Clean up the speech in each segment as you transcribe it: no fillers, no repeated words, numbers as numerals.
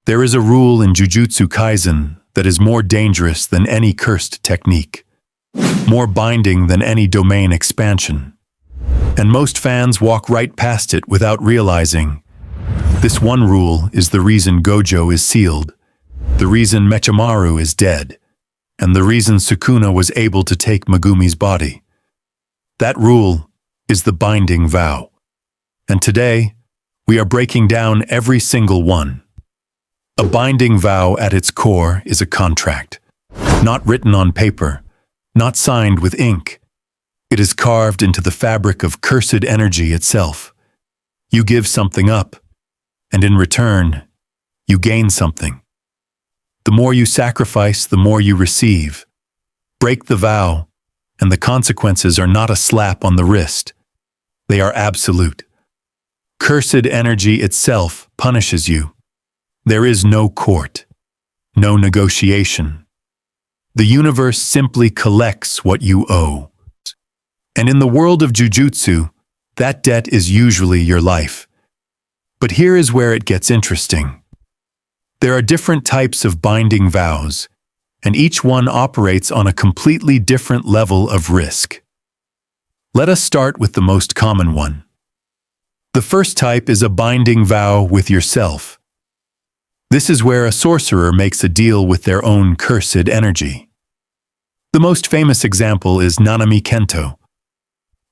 There is a rule in Jujutsu Kaisen that is more dangerous than any cursed technique, more binding than any domain expansion. And most fans walk right past it without realizing. This one rule is the reason Gojo is sealed, the reason Mechamaru is dead, and the reason Sukuna was able to take Megumi's body. That rule is the binding vow. And today, we are breaking down every single one. A binding vow at its core is a contract, not written on paper, not signed with ink. It is carved into the fabric of cursed energy itself. You give something up, and in return, you gain something. The more you sacrifice, the more you receive. Break the vow, and the consequences are not a slap on the wrist. They are absolute. Cursed energy itself punishes you. There is no court, no negotiation. The universe simply collects what you owe. And in the world of Jujutsu, that debt is usually your life. But here is where it gets interesting. There are different types of binding vows, and each one operates on a completely different level of risk. Let us start with the most common one. The first type is a binding vow with yourself. This is where a sorcerer makes a deal with their own cursed energy. The most famous example is Nanami Kento.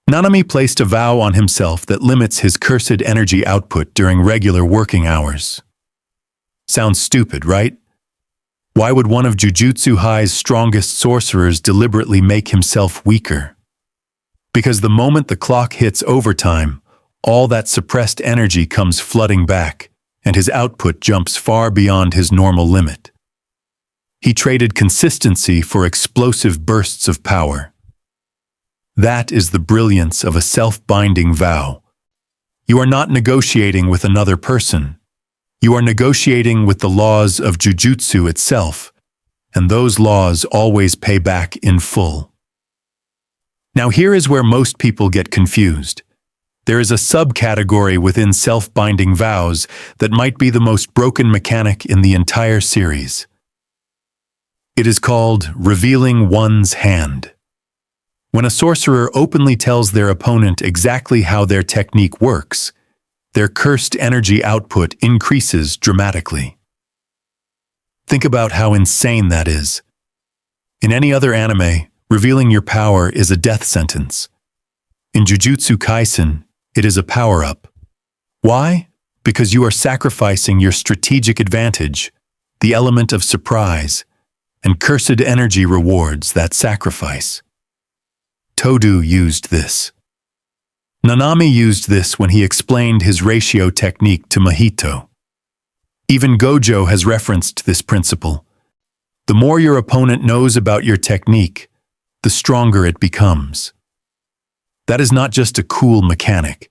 Nanami placed a vow on himself that limits his cursed energy output during regular working hours. Sounds stupid, right? Why would one of Jujutsu High's strongest sorcerers deliberately make himself weaker? Because the moment the clock hits overtime, all that suppressed energy comes flooding back, and his output jumps far beyond his normal limit. He traded consistency for explosive bursts of power. That is the brilliance of a self-binding vow. You are not negotiating with another person. You are negotiating with the laws of Jujutsu itself, and those laws always pay back in full. Now here is where most people get confused. There is a subcategory within self-binding vows that might be the most broken mechanic in the entire series. It is called revealing one's hand. When a sorcerer openly tells their opponent exactly how their technique works, their cursed energy output increases dramatically. Think about how insane that is. In any other anime, revealing your power is a death sentence. In Jujutsu Kaisen, it is a power-up. Why? Because you are sacrificing your strategic advantage, the element of surprise, and cursed energy rewards that sacrifice. Todo used this. Nanami used this when he explained his ratio technique to Mahito. Even Gojo has referenced this principle. The more your opponent knows about your technique, the stronger it becomes. That is not just a cool mechanic.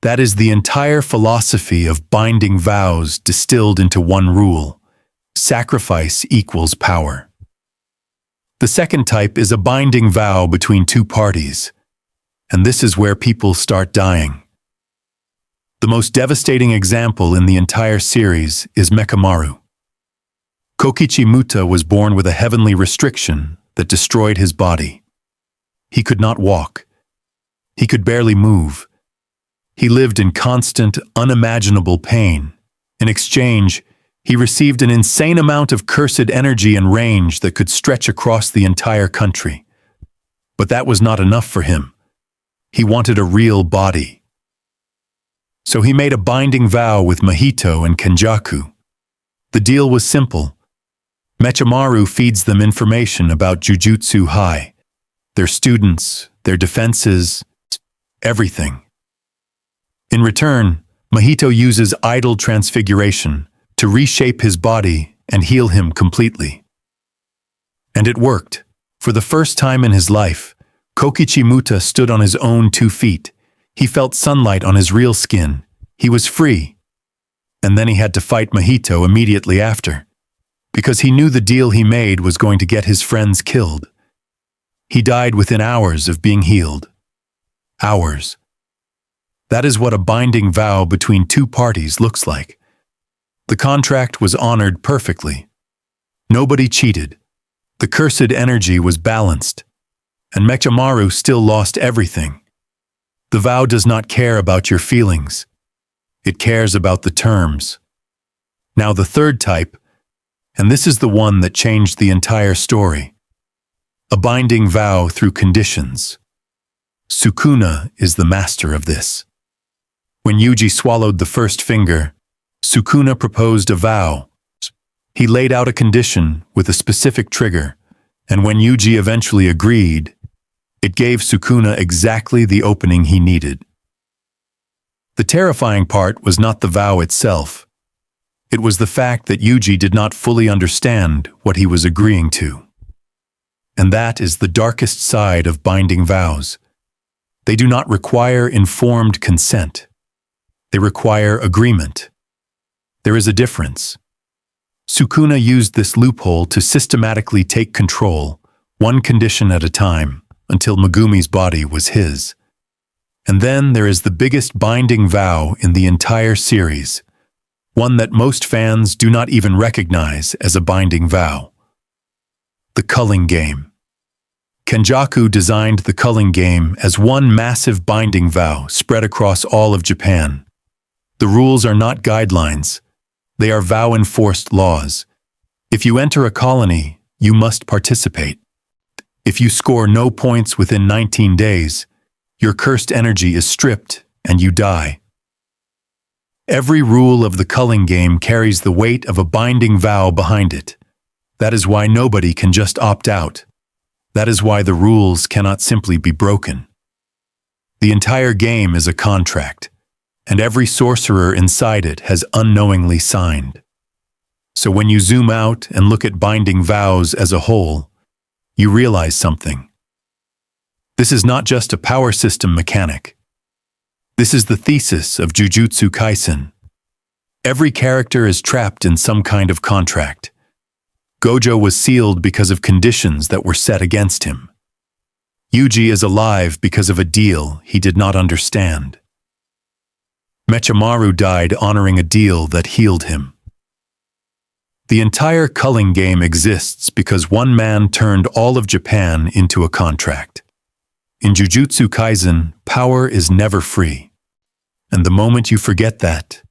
That is the entire philosophy of binding vows distilled into one rule. Sacrifice equals power. The second type is a binding vow between two parties. And this is where people start dying. The most devastating example in the entire series is Mechamaru. Kokichi Muta was born with a heavenly restriction that destroyed his body. He could not walk. He could barely move. He lived in constant, unimaginable pain. In exchange, he received an insane amount of cursed energy and range that could stretch across the entire country. But that was not enough for him. He wanted a real body. So he made a binding vow with Mahito and Kenjaku. The deal was simple. Mechamaru feeds them information about Jujutsu High, their students, their defenses, everything. In return, Mahito uses idol transfiguration to reshape his body and heal him completely. And it worked. For the first time in his life, Kokichi Muta stood on his own 2 feet. He felt sunlight on his real skin. He was free. And then he had to fight Mahito immediately after, because he knew the deal he made was going to get his friends killed. He died within hours of being healed. Hours. That is what a binding vow between two parties looks like. The contract was honored perfectly. Nobody cheated. The cursed energy was balanced, and Mechamaru still lost everything. The vow does not care about your feelings. It cares about the terms. Now the third type, and this is the one that changed the entire story. A binding vow through conditions. Sukuna is the master of this. When Yuji swallowed the first finger, Sukuna proposed a vow. He laid out a condition with a specific trigger, and when Yuji eventually agreed, it gave Sukuna exactly the opening he needed. The terrifying part was not the vow itself. It was the fact that Yuji did not fully understand what he was agreeing to. And that is the darkest side of binding vows. They do not require informed consent. They require agreement. There is a difference. Sukuna used this loophole to systematically take control, one condition at a time, until Megumi's body was his. And then there is the biggest binding vow in the entire series, one that most fans do not even recognize as a binding vow. The Culling Game. Kenjaku designed the Culling Game as one massive binding vow spread across all of Japan. The rules are not guidelines. They are vow-enforced laws. If you enter a colony, you must participate. If you score no points within 19 days, your cursed energy is stripped and you die. Every rule of the Culling Game carries the weight of a binding vow behind it. That is why nobody can just opt out. That is why the rules cannot simply be broken. The entire game is a contract, and every sorcerer inside it has unknowingly signed. So when you zoom out and look at binding vows as a whole, you realize something. This is not just a power system mechanic. This is the thesis of Jujutsu Kaisen. Every character is trapped in some kind of contract. Gojo was sealed because of conditions that were set against him. Yuji is alive because of a deal he did not understand. Mechamaru died honoring a deal that healed him. The entire Culling Game exists because one man turned all of Japan into a contract. In Jujutsu Kaisen, power is never free. And the moment you forget that,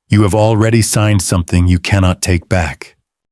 you have already signed something you cannot take back.